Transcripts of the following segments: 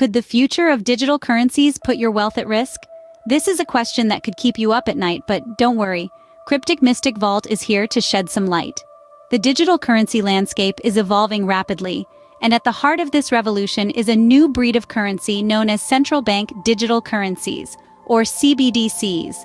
Could the future of digital currencies put your wealth at risk? This is a question that could keep you up at night, but don't worry. Cryptic Mystic Vault is here to shed some light. The digital currency landscape is evolving rapidly, and at the heart of this revolution is a new breed of currency known as Central Bank Digital Currencies, or CBDCs.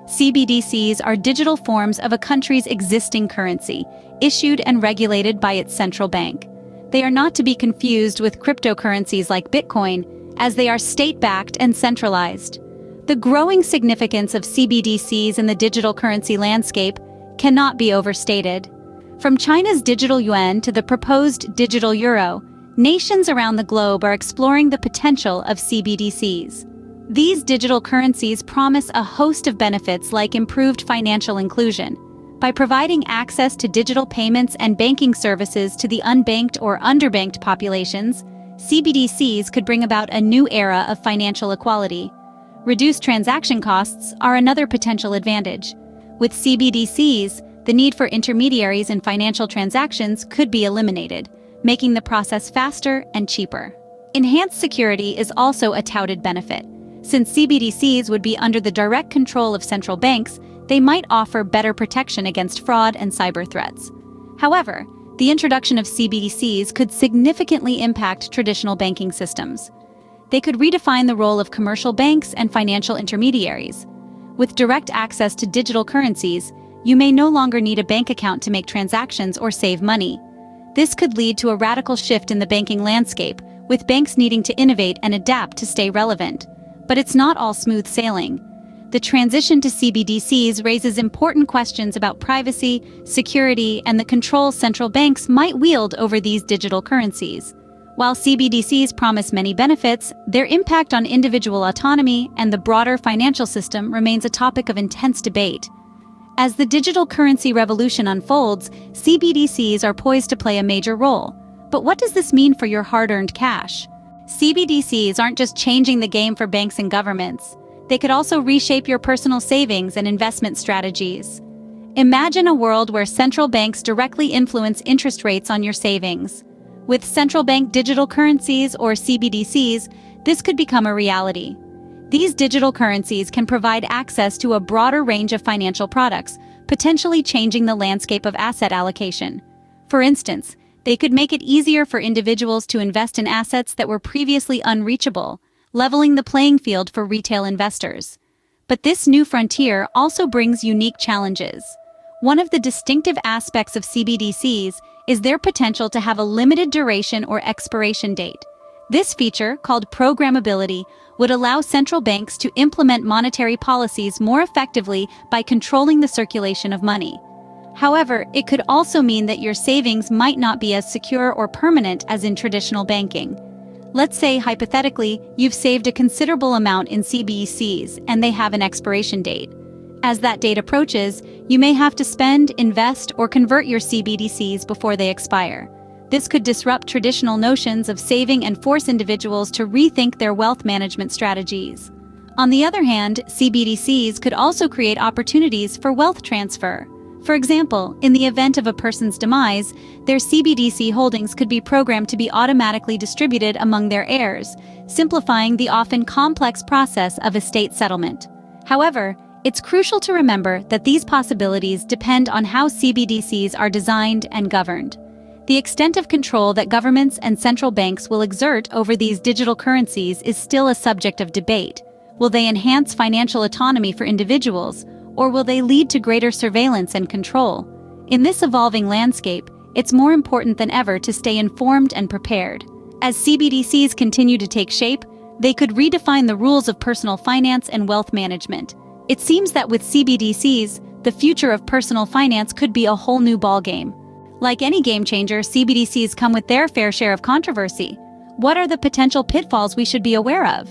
CBDCs are digital forms of a country's existing currency, issued and regulated by its central bank. They are not to be confused with cryptocurrencies like Bitcoin, as they are state-backed and centralized. The growing significance of CBDCs in the digital currency landscape cannot be overstated. From China's digital yuan to the proposed digital euro, nations around the globe are exploring the potential of CBDCs. These digital currencies promise a host of benefits like improved financial inclusion. By providing access to digital payments and banking services to the unbanked or underbanked populations, CBDCs could bring about a new era of financial equality. Reduced transaction costs are another potential advantage. With CBDCs, the need for intermediaries in financial transactions could be eliminated, making the process faster and cheaper. Enhanced security is also a touted benefit. Since CBDCs would be under the direct control of central banks, they might offer better protection against fraud and cyber threats. However, the introduction of CBDCs could significantly impact traditional banking systems. They could redefine the role of commercial banks and financial intermediaries. With direct access to digital currencies, you may no longer need a bank account to make transactions or save money. This could lead to a radical shift in the banking landscape, with banks needing to innovate and adapt to stay relevant. But it's not all smooth sailing. The transition to CBDCs raises important questions about privacy, security, and the control central banks might wield over these digital currencies. While CBDCs promise many benefits, their impact on individual autonomy and the broader financial system remains a topic of intense debate. As the digital currency revolution unfolds, CBDCs are poised to play a major role. But what does this mean for your hard-earned cash? CBDCs aren't just changing the game for banks and governments. They could also reshape your personal savings and investment strategies. Imagine a world where central banks directly influence interest rates on your savings. With central bank digital currencies, or CBDCs, this could become a reality. These digital currencies can provide access to a broader range of financial products, potentially changing the landscape of asset allocation. For instance, they could make it easier for individuals to invest in assets that were previously unreachable, leveling the playing field for retail investors. But this new frontier also brings unique challenges. One of the distinctive aspects of CBDCs is their potential to have a limited duration or expiration date. This feature, called programmability, would allow central banks to implement monetary policies more effectively by controlling the circulation of money. However, it could also mean that your savings might not be as secure or permanent as in traditional banking. Let's say, hypothetically, you've saved a considerable amount in CBDCs and they have an expiration date. As that date approaches, you may have to spend, invest, or convert your CBDCs before they expire. This could disrupt traditional notions of saving and force individuals to rethink their wealth management strategies. On the other hand, CBDCs could also create opportunities for wealth transfer. For example, in the event of a person's demise, their CBDC holdings could be programmed to be automatically distributed among their heirs, simplifying the often complex process of estate settlement. However, it's crucial to remember that these possibilities depend on how CBDCs are designed and governed. The extent of control that governments and central banks will exert over these digital currencies is still a subject of debate. Will they enhance financial autonomy for individuals, or will they lead to greater surveillance and control? In this evolving landscape, it's more important than ever to stay informed and prepared. As CBDCs continue to take shape, they could redefine the rules of personal finance and wealth management. It seems that with CBDCs, the future of personal finance could be a whole new ballgame. Like any game changer, CBDCs come with their fair share of controversy. What are the potential pitfalls we should be aware of?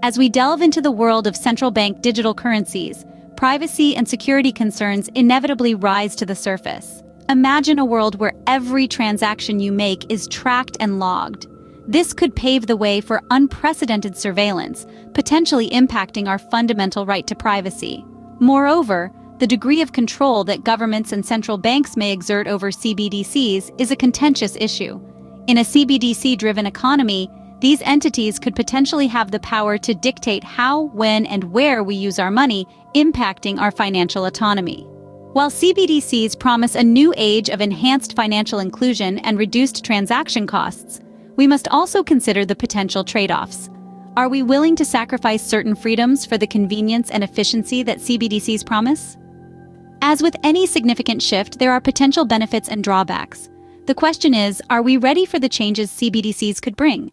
As we delve into the world of central bank digital currencies, privacy and security concerns inevitably rise to the surface. Imagine a world where every transaction you make is tracked and logged. This could pave the way for unprecedented surveillance, potentially impacting our fundamental right to privacy. Moreover, the degree of control that governments and central banks may exert over CBDCs is a contentious issue. In a CBDC-driven economy, These entities could potentially have the power to dictate how, when, and where we use our money, impacting our financial autonomy. While CBDCs promise a new age of enhanced financial inclusion and reduced transaction costs, we must also consider the potential trade-offs. Are we willing to sacrifice certain freedoms for the convenience and efficiency that CBDCs promise? As with any significant shift, there are potential benefits and drawbacks. The question is, are we ready for the changes CBDCs could bring?